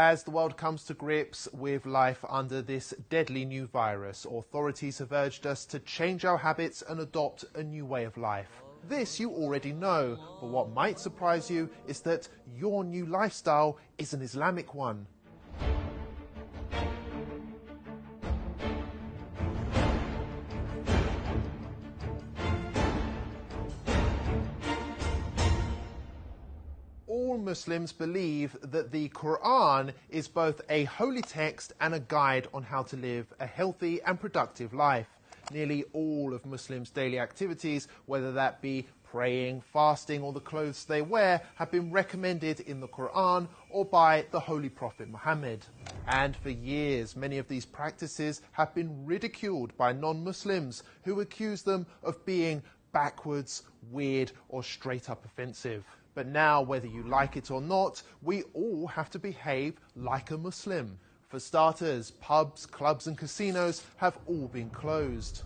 As the world comes to grips with life under this deadly new virus, authorities have urged us to change our habits and adopt a new way of life. This you already know, but what might surprise you is that your new lifestyle is an Islamic one. All Muslims believe that the Quran is both a holy text and a guide on how to live a healthy and productive life. Nearly all of Muslims' daily activities, whether that be praying, fasting, or the clothes they wear, have been recommended in the Quran or by the Holy Prophet Muhammad. And for years, many of these practices have been ridiculed by non-Muslims who accuse them of being backwards, weird, or straight up offensive. But now, whether you like it or not, we all have to behave like a Muslim. For starters, pubs, clubs and casinos have all been closed.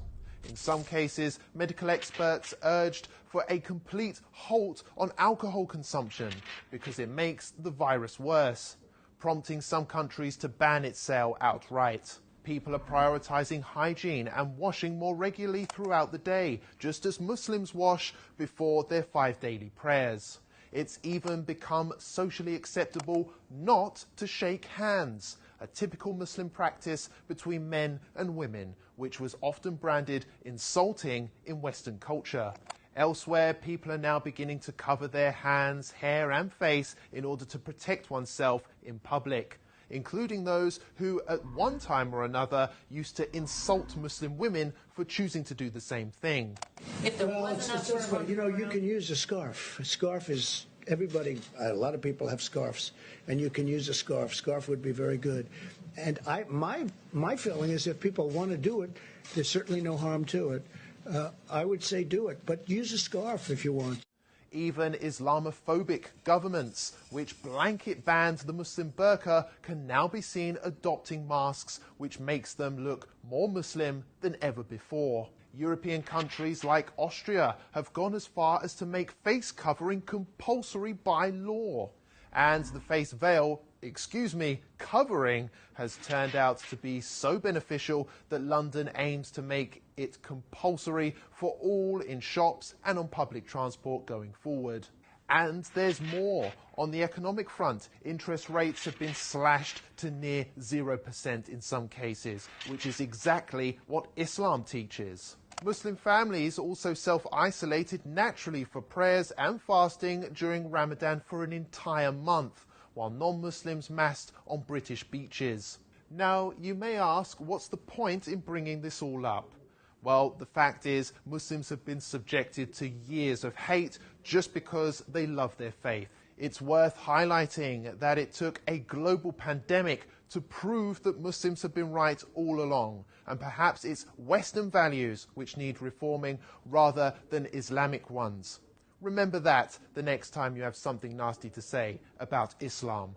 In some cases, medical experts urged for a complete halt on alcohol consumption because it makes the virus worse, prompting some countries to ban its sale outright. People are prioritizing hygiene and washing more regularly throughout the day, just as Muslims wash before their 5 daily prayers. It's even become socially acceptable not to shake hands, a typical Muslim practice between men and women, which was often branded insulting in Western culture. Elsewhere, people are now beginning to cover their hands, hair and face in order to protect oneself in public, including those who at one time or another used to insult Muslim women for choosing to do the same thing. If there wasn't this way, you can use a scarf. A scarf is, everybody, a lot of people have scarves, and you can use a scarf. Scarf would be very good. And my feeling is if people want to do it, there's certainly no harm to it. I would say do it, but use a scarf if you want. Even Islamophobic governments, which blanket banned the Muslim burqa, can now be seen adopting masks, which makes them look more Muslim than ever before. European countries like Austria have gone as far as to make face covering compulsory by law. And the face veil, covering, has turned out to be so beneficial that London aims to make it compulsory for all in shops and on public transport going forward. And there's more. On the economic front, interest rates have been slashed to near 0% in some cases, which is exactly what Islam teaches. Muslim families also self-isolated naturally for prayers and fasting during Ramadan for an entire month, while non-Muslims massed on British beaches. Now, you may ask, what's the point in bringing this all up? Well, the fact is, Muslims have been subjected to years of hate just because they love their faith. It's worth highlighting that it took a global pandemic to prove that Muslims have been right all along, and perhaps it's Western values which need reforming rather than Islamic ones. Remember that the next time you have something nasty to say about Islam.